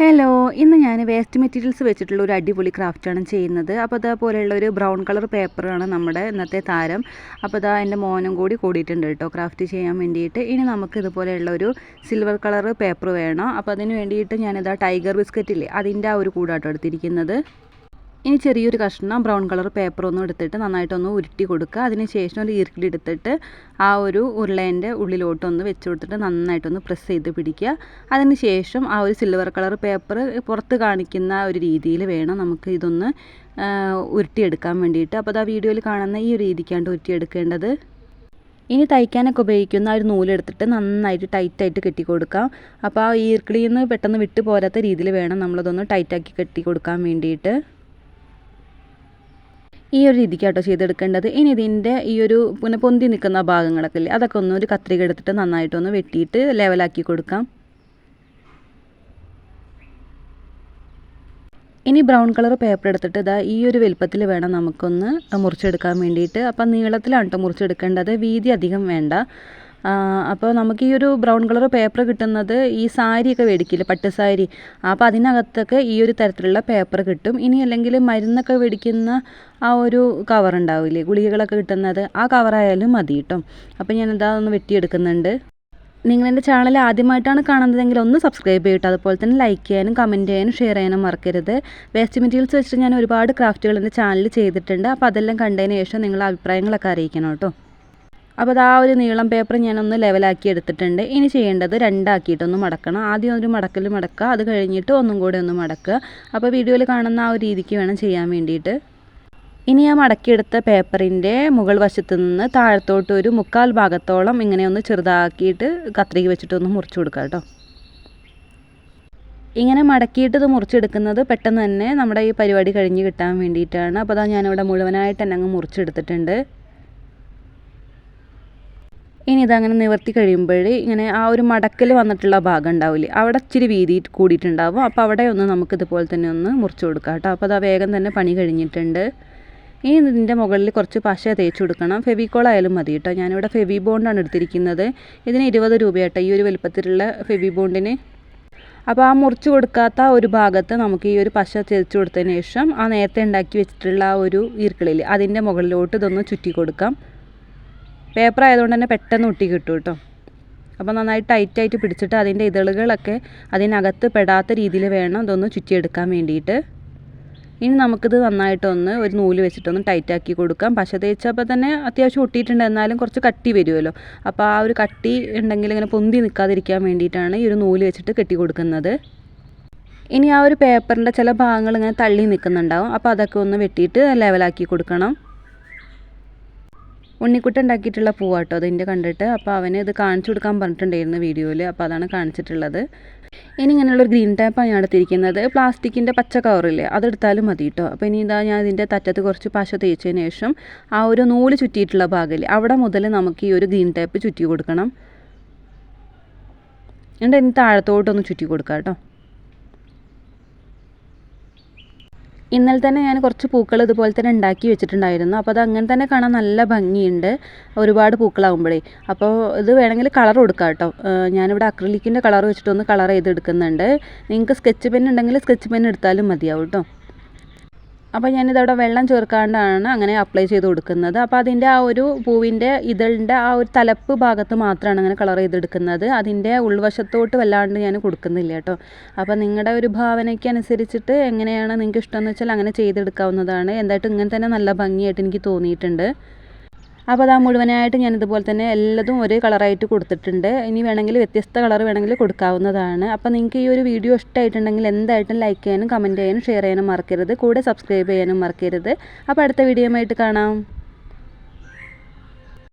Hello, ഇന്ന് ഞാൻ waste materials വെച്ചിട്ടുള്ള ഒരു അടിപൊളി ക്രാഫ്റ്റാണ് ചെയ്യുന്നത്. അപ്പോൾ അതേപോലെയുള്ള ഒരു ബ്രൗൺ കളർ പേപ്പറാണ് നമ്മുടെ ഇന്നത്തെ താരം. അപ്പോൾ ഇതാ എൻ്റെ മോനും കൂടി കൂടിയിട്ടുണ്ട് കേട്ടോ ക്രാഫ്റ്റ് ചെയ്യാൻ വേണ്ടിയിട്ട്. ഇനി നമുക്ക് ഇതുപോലെയുള്ള ഒരു സിൽവർ കളർ പേപ്പർ വേണം. അപ്പോൾ അതിന് വേണ്ടിയിട്ട് ഞാനിതാ ടൈഗർ ബിസ്ക്കറ്റില്ലേ അതിൻ്റെ ആ ഒരു കൂടാട്ടോ എടുത്തിരിക്കുന്നത്. ഇനി ചെറിയൊരു കഷ്ണം ബ്രൗൺ കളർ പേപ്പർ ഒന്നും എടുത്തിട്ട് നന്നായിട്ടൊന്ന് ഉരുട്ടി കൊടുക്കുക. അതിന് ശേഷം ഒരു ഈർക്കിലെടുത്തിട്ട് ആ ഒരു ഉരുളേൻ്റെ ഉള്ളിലോട്ടൊന്ന് വെച്ച് കൊടുത്തിട്ട് നന്നായിട്ടൊന്ന് പ്രസ് ചെയ്ത് പിടിക്കുക. അതിന് ശേഷം ആ ഒരു സിൽവർ കളർ പേപ്പർ പുറത്ത് കാണിക്കുന്ന ഒരു രീതിയിൽ വേണം നമുക്ക് ഇതൊന്ന് ഉരുട്ടിയെടുക്കാൻ വേണ്ടിയിട്ട്. അപ്പോൾ അത് ആ വീഡിയോയിൽ കാണുന്ന ഈ ഒരു രീതിക്കാണ് ഉരുട്ടിയെടുക്കേണ്ടത്. ഇനി തയ്ക്കാനൊക്കെ ഉപയോഗിക്കുന്ന ഒരു നൂലെടുത്തിട്ട് നന്നായിട്ട് ടൈറ്റായിട്ട് കെട്ടി കൊടുക്കാം. അപ്പോൾ ആ ഈർക്കിളിൽ നിന്ന് പെട്ടെന്ന് വിട്ട് പോരാത്ത രീതിയിൽ വേണം നമ്മളതൊന്ന് ടൈറ്റാക്കി കെട്ടി കൊടുക്കാൻ വേണ്ടിയിട്ട്. ഈ ഒരു രീതിക്കാട്ടോ ചെയ്തെടുക്കേണ്ടത്. ഇനി ഇതിൻ്റെ ഈ ഒരു പിന്നെ പൊന്തി നിൽക്കുന്ന ഭാഗങ്ങളൊക്കെ ഇല്ലേ അതൊക്കെ ഒന്ന് ഒരു കത്രിക എടുത്തിട്ട് നന്നായിട്ടൊന്ന് വെട്ടിയിട്ട് ലെവലാക്കി കൊടുക്കാം. ഇനി ബ്രൗൺ കളർ പേപ്പർ എടുത്തിട്ട് ഇതാ ഈ ഒരു വലുപ്പത്തിൽ വേണം നമുക്കൊന്ന് മുറിച്ചെടുക്കാൻ വേണ്ടിയിട്ട്. അപ്പം നീളത്തിലാണ് കേട്ടോ മുറിച്ചെടുക്കേണ്ടത്, വീതി അധികം വേണ്ട. അപ്പോൾ നമുക്ക് ഈ ഒരു ബ്രൗൺ കളർ പേപ്പർ കിട്ടുന്നത് ഈ സാരിയൊക്കെ മേടിക്കില്ലേ, പട്ട് സാരി, അപ്പോൾ അതിനകത്തൊക്കെ ഈ ഒരു തരത്തിലുള്ള പേപ്പർ കിട്ടും. ഇനി അല്ലെങ്കിൽ മരുന്നൊക്കെ മേടിക്കുന്ന ആ ഒരു കവർ ഉണ്ടാവില്ലേ, ഗുളികകളൊക്കെ കിട്ടുന്നത്, ആ കവറായാലും മതി കേട്ടോ. അപ്പോൾ ഞാനിതാ ഒന്ന് വെട്ടിയെടുക്കുന്നുണ്ട്. നിങ്ങളെൻ്റെ ചാനൽ ആദ്യമായിട്ടാണ് കാണുന്നതെങ്കിൽ ഒന്ന് സബ്സ്ക്രൈബ് ചെയ്യട്ടോ. അതുപോലെ തന്നെ ലൈക്ക് ചെയ്യാനും കമൻറ്റ് ചെയ്യാനും ഷെയർ ചെയ്യാനും മറക്കരുത്. വേസ്റ്റ് മെറ്റീരിയൽസ് വെച്ചിട്ട് ഞാൻ ഒരുപാട് ക്രാഫ്റ്റുകൾ എൻ്റെ ചാനലിൽ ചെയ്തിട്ടുണ്ട്. അപ്പോൾ അതെല്ലാം കണ്ടതിന് ശേഷം നിങ്ങളുടെ അഭിപ്രായങ്ങളൊക്കെ അറിയിക്കണം കേട്ടോ. അപ്പോൾ അത് ആ ഒരു നീളം പേപ്പർ ഞാനൊന്ന് ലെവലാക്കി എടുത്തിട്ടുണ്ട്. ഇനി ചെയ്യേണ്ടത് രണ്ടാക്കിയിട്ടൊന്ന് മടക്കണം. ആദ്യം ഒരു മടക്കുക, അത് കഴിഞ്ഞിട്ട് ഒന്നും കൂടെ ഒന്ന് മടക്കുക. അപ്പോൾ വീഡിയോയിൽ കാണുന്ന ആ ഒരു രീതിക്ക് വേണം ചെയ്യാൻ വേണ്ടിയിട്ട്. ഇനി ആ മടക്കിയെടുത്ത പേപ്പറിൻ്റെ മുകൾ വശത്ത് നിന്ന് താഴത്തോട്ട് ഒരു 1/4 ഭാഗത്തോളം ഇങ്ങനെ ഒന്ന് ചെറുതാക്കിയിട്ട് കത്രിക വെച്ചിട്ടൊന്ന് മുറിച്ച് കൊടുക്കുക കേട്ടോ. ഇങ്ങനെ മടക്കിയിട്ട് ഇത് മുറിച്ചെടുക്കുന്നത് പെട്ടെന്ന് തന്നെ നമ്മുടെ ഈ പരിപാടി കഴിഞ്ഞ് കിട്ടാൻ വേണ്ടിയിട്ടാണ്. അപ്പോൾ അതാ ഞാനിവിടെ മുഴുവനായിട്ട് തന്നെ അങ്ങ് മുറിച്ചെടുത്തിട്ടുണ്ട്. ഇനി ഇതങ്ങനെ നിവർത്തി കഴിയുമ്പോൾ ഇങ്ങനെ ആ ഒരു മടക്കൽ വന്നിട്ടുള്ള ഭാഗം ഉണ്ടാവില്ലേ, അവിടെ ഇച്ചിരി വീതി കൂടിയിട്ടുണ്ടാവും. അപ്പോൾ അവിടെ ഒന്ന് നമുക്ക് ഇതുപോലെ തന്നെ ഒന്ന് മുറിച്ച് കൊടുക്കാം കേട്ടോ. അപ്പോൾ അത് വേഗം തന്നെ പണി കഴിഞ്ഞിട്ടുണ്ട്. ഇനി ഇതിൻ്റെ മുകളിൽ കുറച്ച് പശ തേച്ച് കൊടുക്കണം. ഫെവിക്കോൾ ആയാലും മതി കേട്ടോ. ഞാനിവിടെ ഫെവി ബോണ്ടാണ് എടുത്തിരിക്കുന്നത്. ഇതിന് 20 രൂപയാട്ടോ ഈ ഒരു വലുപ്പത്തിലുള്ള ഫെവി ബോണ്ടിന്. അപ്പോൾ ആ മുറിച്ച് കൊടുക്കാത്ത ഒരു ഭാഗത്ത് നമുക്ക് ഈ ഒരു പശ തേച്ച് കൊടുത്തതിന് ശേഷം ആ നേരത്തെ ഉണ്ടാക്കി വെച്ചിട്ടുള്ള ആ ഒരു ഈർക്കിളിൽ അതിൻ്റെ മുകളിലോട്ട് ഇതൊന്ന് ചുറ്റി കൊടുക്കാം. പേപ്പർ ആയതുകൊണ്ട് തന്നെ പെട്ടെന്ന് ഒട്ടി കിട്ടും കേട്ടോ. അപ്പോൾ നന്നായി ടൈറ്റായിട്ട് പിടിച്ചിട്ട് അതിൻ്റെ ഇതളുകളൊക്കെ അതിനകത്ത് പെടാത്ത രീതിയിൽ വേണം ഇതൊന്ന് ചുറ്റിയെടുക്കാൻ വേണ്ടിയിട്ട്. ഇനി നമുക്കിത് നന്നായിട്ടൊന്ന് ഒരു നൂല് വെച്ചിട്ടൊന്ന് ടൈറ്റാക്കി കൊടുക്കാം. പശ തേച്ചപ്പോൾ തന്നെ അത്യാവശ്യം ഒട്ടിയിട്ടുണ്ട്, എന്നാലും കുറച്ച് കട്ടി വരുമല്ലോ. അപ്പോൾ ആ ഒരു കട്ടി ഉണ്ടെങ്കിൽ ഇങ്ങനെ പൊന്തി നിൽക്കാതിരിക്കാൻ വേണ്ടിയിട്ടാണ് ഈ ഒരു നൂല് വെച്ചിട്ട് കെട്ടി കൊടുക്കുന്നത്. ഇനി ആ ഒരു പേപ്പറിൻ്റെ ചില ഭാഗങ്ങൾ ഇങ്ങനെ തള്ളി നിൽക്കുന്നുണ്ടാവും. അപ്പോൾ അതൊക്കെ ഒന്ന് വെട്ടിയിട്ട് ലെവലാക്കി കൊടുക്കണം. ഉണ്ണിക്കുട്ടൻ ഉണ്ടാക്കിയിട്ടുള്ള പൂവാട്ടോ അതിൻ്റെ കണ്ടിട്ട്. അപ്പോൾ അവന് ഇത് കാണിച്ചു കൊടുക്കാൻ പറഞ്ഞിട്ടുണ്ടായിരുന്നു വീഡിയോയിൽ. അപ്പോൾ അതാണ് കാണിച്ചിട്ടുള്ളത്. ഇനി ഇങ്ങനെയുള്ളൊരു ഗ്രീൻ ടാപ്പാണ് ഞാൻ എടുത്തിരിക്കുന്നത്. പ്ലാസ്റ്റിക്കിൻ്റെ പച്ച കവറില്ലേ അതെടുത്താലും മതി കേട്ടോ. അപ്പോൾ ഇനി ഇതാ ഞാൻ ഇതിൻ്റെ തറ്റത്ത് കുറച്ച് പശ തേച്ചതിന് ശേഷം ആ ഒരു നൂല് ചുറ്റിയിട്ടുള്ള ഭാഗമില്ലേ അവിടെ മുതൽ നമുക്ക് ഈ ഒരു ഗ്രീൻ ടാപ്പ് ചുറ്റി കൊടുക്കണം. എന്നിട്ട് ഇനി താഴത്തോട്ടൊന്ന് ചുറ്റി കൊടുക്കാം കേട്ടോ. ഇന്നലെ തന്നെ ഞാൻ കുറച്ച് പൂക്കൾ ഇതുപോലെ തന്നെ ഉണ്ടാക്കി വെച്ചിട്ടുണ്ടായിരുന്നു. അപ്പോൾ അത് അങ്ങനെ തന്നെ കാണാൻ നല്ല ഭംഗിയുണ്ട് ഒരുപാട് പൂക്കളാകുമ്പോഴേ. അപ്പോൾ ഇത് വേണമെങ്കിൽ കളർ കൊടുക്കാം കേട്ടോ. ഞാനിവിടെ അക്രിലിക്കിൻ്റെ കളർ വെച്ചിട്ടൊന്ന് കളർ ചെയ്തെടുക്കുന്നുണ്ട്. നിങ്ങൾക്ക് സ്കെച്ച് പെൻ ഉണ്ടെങ്കിൽ സ്കെച്ച് പെൻ എടുത്താലും മതിയാവും കേട്ടോ. അപ്പോൾ ഞാനിതവിടെ വെള്ളം ചേർക്കാണ്ടാണ് അങ്ങനെ അപ്ലൈ ചെയ്ത് കൊടുക്കുന്നത്. അപ്പോൾ അതിൻ്റെ ആ ഒരു പൂവിൻ്റെ ഇതളിൻ്റെ ആ ഒരു തലപ്പ് ഭാഗത്ത് മാത്രമാണ് അങ്ങനെ കളർ ചെയ്തെടുക്കുന്നത്. അതിൻ്റെ ഉൾവശത്തോട്ട് വല്ലാണ്ട് ഞാൻ കൊടുക്കുന്നില്ല കേട്ടോ. അപ്പോൾ നിങ്ങളുടെ ഒരു ഭാവനയ്ക്ക് അനുസരിച്ചിട്ട് എങ്ങനെയാണ് നിങ്ങൾക്ക് ഇഷ്ടമെന്ന് വെച്ചാൽ അങ്ങനെ ചെയ്തെടുക്കാവുന്നതാണ്. എന്തായിട്ടും ഇങ്ങനെ തന്നെ നല്ല ഭംഗിയായിട്ട് എനിക്ക് തോന്നിയിട്ടുണ്ട്. അപ്പോൾ അത് മുഴുവനായിട്ട് ഞാൻ ഇതുപോലെ തന്നെ എല്ലാതും ഒരേ കളറായിട്ട് കൊടുത്തിട്ടുണ്ട്. ഇനി വേണമെങ്കിൽ വ്യത്യസ്ത കളർ വേണമെങ്കിൽ കൊടുക്കാവുന്നതാണ്. അപ്പോൾ നിങ്ങൾക്ക് ഈ ഒരു വീഡിയോ ഇഷ്ടമായിട്ടുണ്ടെങ്കിൽ എന്തായിട്ടും ലൈക്ക് ചെയ്യാനും കമൻറ്റ് ചെയ്യാനും ഷെയർ ചെയ്യാനും മറക്കരുത്. കൂടെ സബ്സ്ക്രൈബ് ചെയ്യാനും മറക്കരുത്. അപ്പോൾ അടുത്ത വീഡിയോയുമായിട്ട് കാണാം.